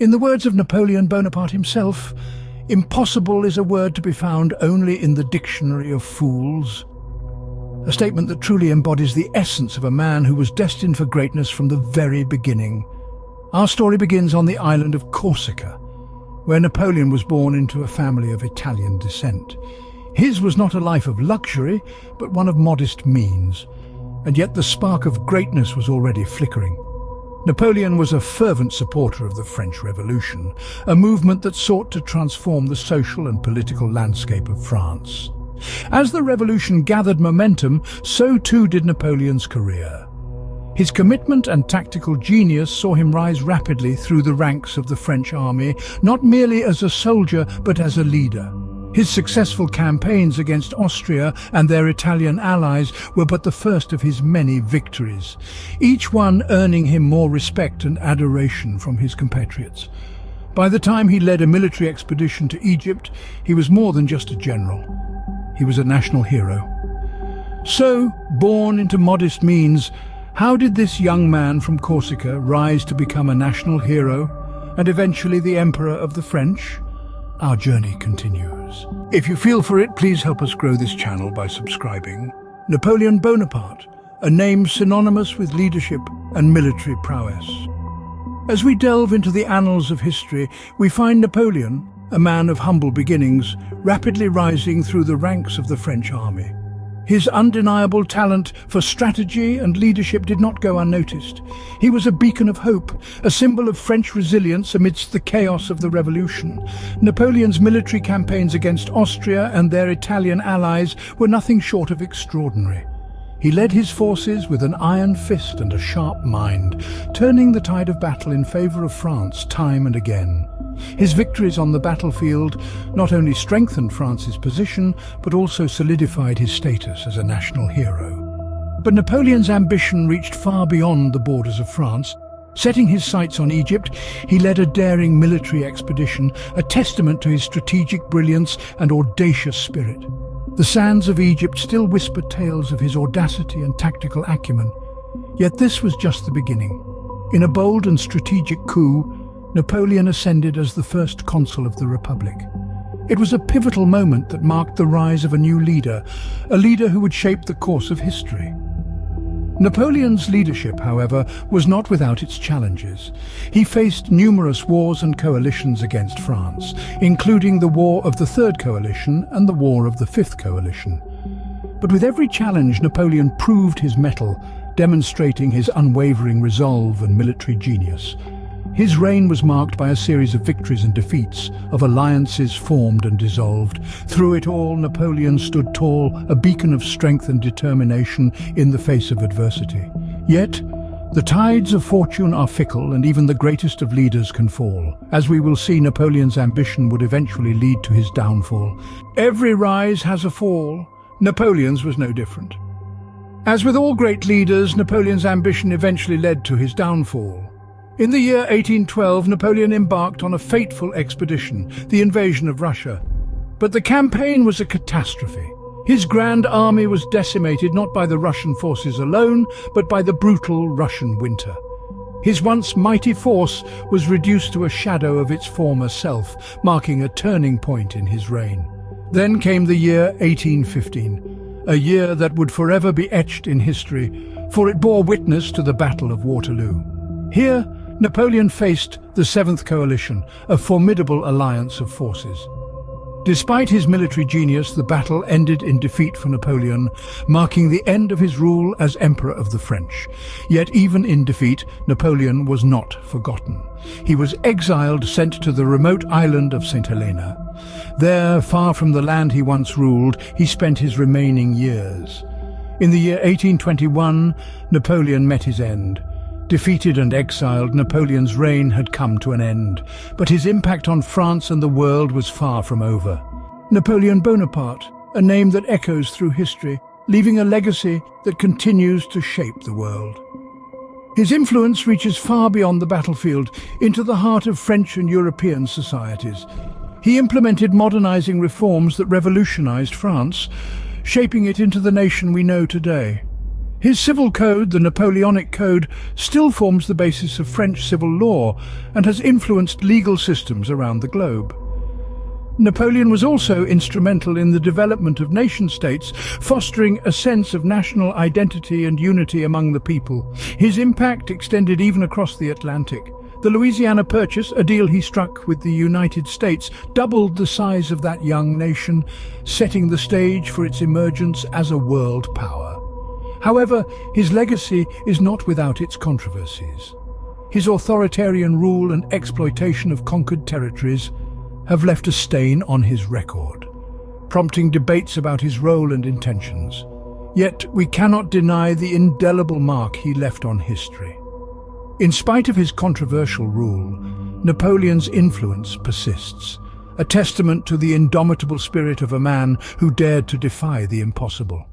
In the words of Napoleon Bonaparte himself, impossible is a word to be found only in the dictionary of fools. A statement that truly embodies the essence of a man who was destined for greatness from the very beginning. Our story begins on the island of Corsica, where Napoleon was born into a family of Italian descent. His was not a life of luxury, but one of modest means, and yet the spark of greatness was already flickering. Napoleon was a fervent supporter of the French Revolution, a movement that sought to transform the social and political landscape of France. As the revolution gathered momentum, so too did Napoleon's career. His commitment and tactical genius saw him rise rapidly through the ranks of the French army, not merely as a soldier, but as a leader. His successful campaigns against Austria and their Italian allies were but the first of his many victories, each one earning him more respect and adoration from his compatriots. By the time he led a military expedition to Egypt, he was more than just a general. He was a national hero. So, born into modest means, how did this young man from Corsica rise to become a national hero and eventually the Emperor of the French? Our journey continues. If you feel for it, please help us grow this channel by subscribing. Napoleon Bonaparte, a name synonymous with leadership and military prowess. As we delve into the annals of history, we find Napoleon, a man of humble beginnings, rapidly rising through the ranks of the French army. His undeniable talent for strategy and leadership did not go unnoticed. He was a beacon of hope, a symbol of French resilience amidst the chaos of the revolution. Napoleon's military campaigns against Austria and their Italian allies were nothing short of extraordinary. He led his forces with an iron fist and a sharp mind, turning the tide of battle in favor of France time and again. His victories on the battlefield not only strengthened France's position, but also solidified his status as a national hero. But Napoleon's ambition reached far beyond the borders of France. Setting his sights on Egypt, he led a daring military expedition, a testament to his strategic brilliance and audacious spirit. The sands of Egypt still whisper tales of his audacity and tactical acumen. Yet this was just the beginning. In a bold and strategic coup, Napoleon ascended as the first consul of the Republic. It was a pivotal moment that marked the rise of a new leader, a leader who would shape the course of history. Napoleon's leadership, however, was not without its challenges. He faced numerous wars and coalitions against France, including the War of the Third Coalition and the War of the Fifth Coalition. But with every challenge, Napoleon proved his mettle, demonstrating his unwavering resolve and military genius. His reign was marked by a series of victories and defeats, of alliances formed and dissolved. Through it all, Napoleon stood tall, a beacon of strength and determination in the face of adversity. Yet, the tides of fortune are fickle, and even the greatest of leaders can fall. As we will see, Napoleon's ambition would eventually lead to his downfall. Every rise has a fall. Napoleon's was no different. As with all great leaders, Napoleon's ambition eventually led to his downfall. In the year 1812, Napoleon embarked on a fateful expedition, the invasion of Russia. But the campaign was a catastrophe. His grand army was decimated not by the Russian forces alone, but by the brutal Russian winter. His once mighty force was reduced to a shadow of its former self, marking a turning point in his reign. Then came the year 1815, a year that would forever be etched in history, for it bore witness to the Battle of Waterloo. Here, Napoleon faced the Seventh Coalition, a formidable alliance of forces. Despite his military genius, the battle ended in defeat for Napoleon, marking the end of his rule as Emperor of the French. Yet even in defeat, Napoleon was not forgotten. He was exiled, sent to the remote island of St. Helena. There, far from the land he once ruled, he spent his remaining years. In the year 1821, Napoleon met his end. Defeated and exiled, Napoleon's reign had come to an end, but his impact on France and the world was far from over. Napoleon Bonaparte, a name that echoes through history, leaving a legacy that continues to shape the world. His influence reaches far beyond the battlefield, into the heart of French and European societies. He implemented modernizing reforms that revolutionized France, shaping it into the nation we know today. His civil code, the Napoleonic Code, still forms the basis of French civil law and has influenced legal systems around the globe. Napoleon was also instrumental in the development of nation-states, fostering a sense of national identity and unity among the people. His impact extended even across the Atlantic. The Louisiana Purchase, a deal he struck with the United States, doubled the size of that young nation, setting the stage for its emergence as a world power. However, his legacy is not without its controversies. His authoritarian rule and exploitation of conquered territories have left a stain on his record, prompting debates about his role and intentions. Yet we cannot deny the indelible mark he left on history. In spite of his controversial rule, Napoleon's influence persists, a testament to the indomitable spirit of a man who dared to defy the impossible.